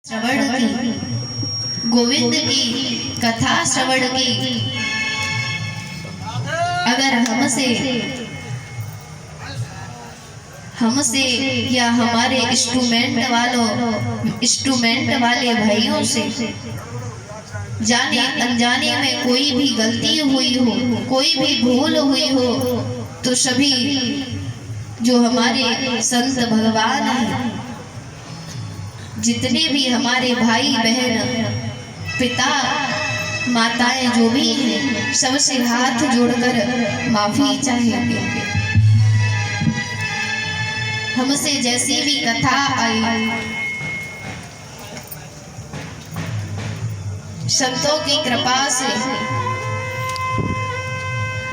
श्रवण की, गोविंद की कथा श्रवण की अगर हमसे या हमारे इंस्ट्रूमेंट वाले भाइयों से जाने अनजाने में कोई भी गलती हुई हो, कोई भी भूल हुई हो, तो सभी जो हमारे संत भगवान हैं, जितने भी हमारे भाई बहन पिता माताएं जो भी हैं, सबसे हाथ जोड़कर माफी चाहेंगे। हमसे जैसी भी कथा आई, संतों की कृपा से,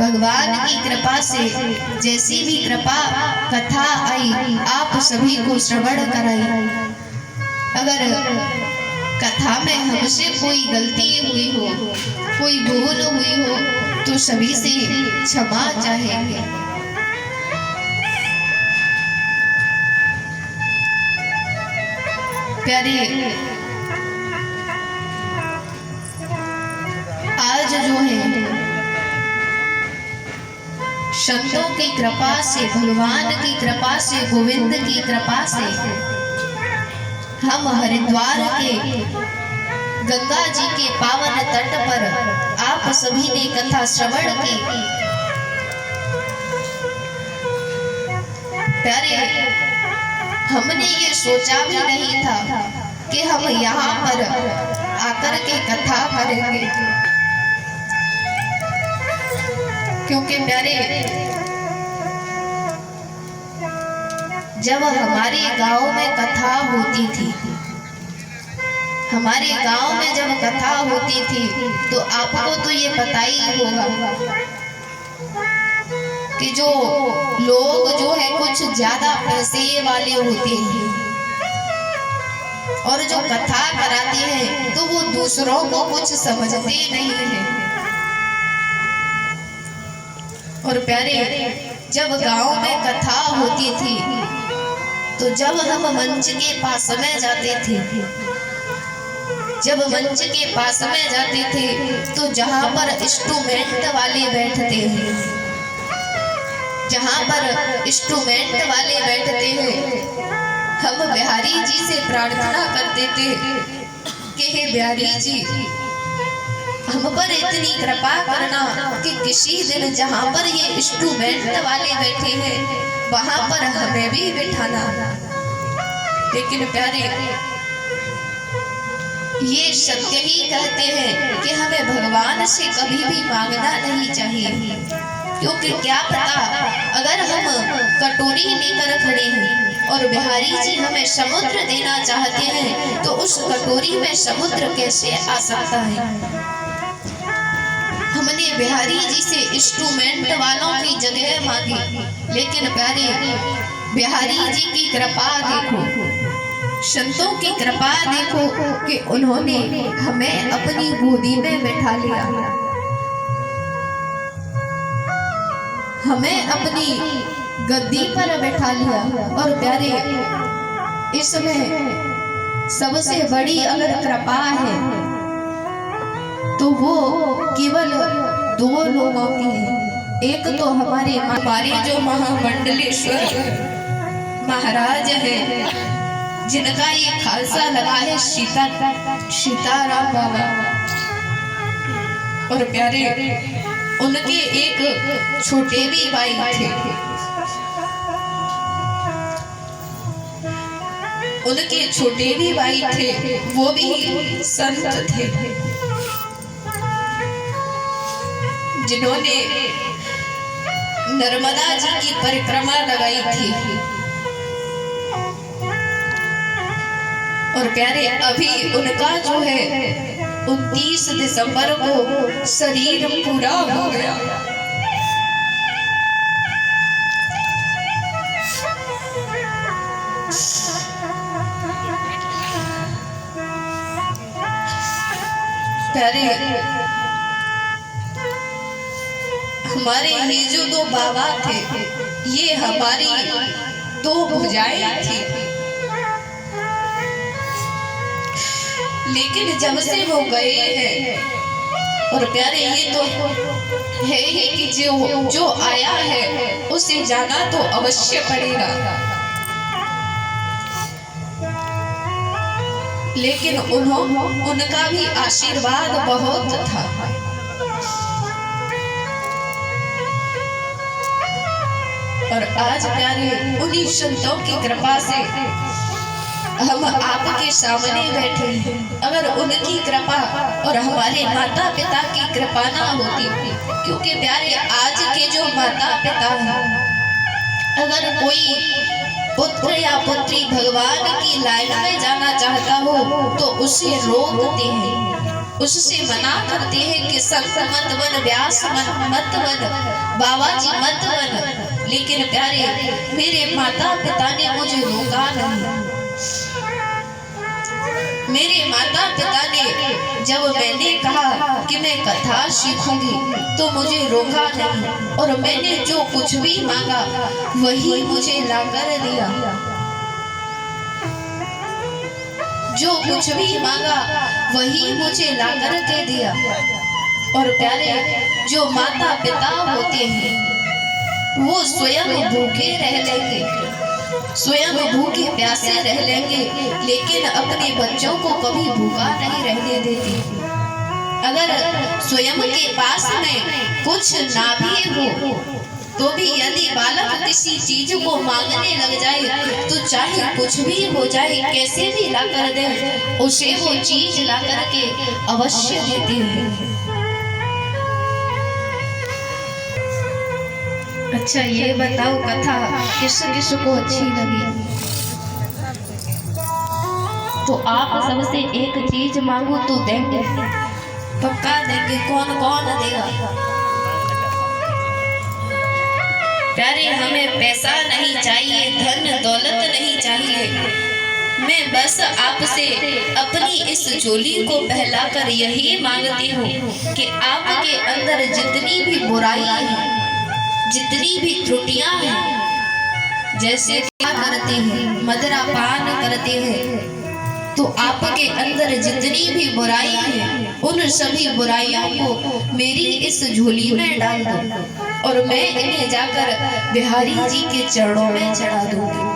भगवान की कृपा से जैसी भी कृपा कथा आई, आप सभी को श्रवण कराई। अगर कथा में हमसे कोई गलती हुई हो, कोई भूल हुई हो, तो सभी से क्षमा चाहेंगे। प्यारे, आज जो है संतों की कृपा से, भगवान की कृपा से, गोविंद की कृपा से हम हरिद्वार के गंगा जी के पावन तट पर आप सभी ने कथा श्रवण की। प्यारे, हमने ये सोचा भी नहीं था कि हम यहाँ पर आकर के कथा करेंगे, क्योंकि प्यारे, जब हमारे गांव में कथा होती थी, हमारे गांव में जब कथा होती थी, तो आपको तो ये पता ही होगा कि जो लोग जो है कुछ ज्यादा पैसे वाले होते हैं और जो कथा कराते हैं, तो वो दूसरों को कुछ समझते नहीं है। और प्यारे, जब गांव में कथा होती थी, तो जब हम मंच के पास में जाते थे, जब मंच के पास में जाते थे, तो जहां पर इंस्ट्रूमेंट वाले बैठते हैं, जहां पर इंस्ट्रूमेंट वाले बैठते हैं, हम बिहारी जी से प्रार्थना करते थे कि हे बिहारी जी, हम पर इतनी कृपा करना कि किसी दिन जहां पर ये इंस्ट्रूमेंट वाले बैठे हैं, वहां पर हमें भी बिठाना। लेकिन प्यारे, ये सत्य ही कहते हैं कि हमें भगवान से कभी भी मांगना नहीं चाहिए, क्योंकि क्या पता अगर हम कटोरी लेकर खड़े हैं और बिहारी जी हमें समुद्र देना चाहते हैं, तो उस कटोरी में समुद्र कैसे आ सकता है। हमने बिहारी जी से इंस्ट्रूमेंट वालों की जगह मांगी, लेकिन प्यारे, बिहारी जी की कृपा देखो, संतों की कृपा देखो कि उन्होंने हमें अपनी गोदी में बैठा लिया, हमें अपनी गद्दी पर बैठा लिया। और प्यारे, इसमें सबसे बड़ी अगर कृपा है तो वो केवल दो लोगों की है। एक तो हमारे जो महामंडलेश्वर महाराज हैं, जिनका ये खालसा लगा है सीताराम बाबा। और प्यारे, उनके एक छोटे भी भाई थे, उनके छोटे भी भाई थे, वो भी संत थे, जिन्होंने नर्मदा जी की परिक्रमा लगाई थी। और प्यारे, अभी उनका जो है 29 दिसंबर को शरीर पूरा हो गया। प्यारे, हमारे ये जो दो बाबा थे, ये हमारी दो भुजाएं थी। लेकिन जब से वो गए हैं, और प्यारे ये तो है ही कि जो आया है उसे जाना तो अवश्य पड़ेगा, लेकिन उनका भी आशीर्वाद बहुत था। और आज प्यारे उन्हीं संतों की कृपा से हम आपके सामने बैठे हैं। अगर उनकी कृपा और हमारे माता पिता की कृपा ना होती, क्योंकि प्यारे आज के जो माता पिता हैं, अगर कोई पुत्र या पुत्री भगवान की लाइन में जाना चाहता हो तो उसे रोकते हैं, उससे मना करते हैं कि संत मत बन, व्यास मत बन, बाबा जी मत बन। लेकिन प्यारे मेरे माता पिता ने मुझे रोका नहीं। मेरे माता पिता ने जब मैंने कहा कि मैं कथा सीखूंगी तो मुझे रोका नहीं, और मैंने जो कुछ भी मांगा वही मुझे लाकर दिया। जो कुछ भी मांगा वही मुझे लाकर के दिया। और प्यारे जो माता पिता होते हैं वो स्वयं भूखे रह लेंगे, स्वयं भूखे प्यासे रह लेंगे, लेकिन अपने बच्चों को कभी भूखा नहीं रहने देते। अगर स्वयं के पास में कुछ ना भी हो तो भी यदि बालक किसी चीज को मांगने लग जाए तो चाहे कुछ भी हो जाए, कैसे भी ला कर दे, उसे वो चीज ला करके अवश्य देते हैं। अच्छा ये बताओ कथा किस किस को अच्छी लगी? तो आप सबसे एक चीज मांगो तो देंगे, पक्का देंगे। कौन कौन देगा? प्यारे हमें पैसा नहीं चाहिए, धन दौलत नहीं चाहिए। मैं बस आपसे अपनी इस झोली को फैलाकर यही मांगती हूँ कि आपके अंदर जितनी भी बुराई है, जितनी भी त्रुटियां हैं, जैसे क्या करते हैं, मदिरा पान करते हैं, तो आपके अंदर जितनी भी बुराई है उन सभी बुराइयों को मेरी इस झोली में डाल दो, और मैं इन्हें जाकर बिहारी जी के चरणों में चढ़ा दूंगी।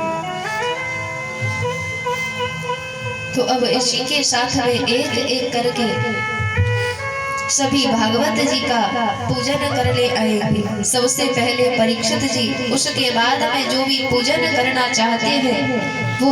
तो अब इसी के साथ में एक एक करके सभी भागवत जी का पूजन कर ले आएंगे। सबसे पहले परीक्षित जी, उसके बाद में जो भी पूजन करना चाहते हैं वो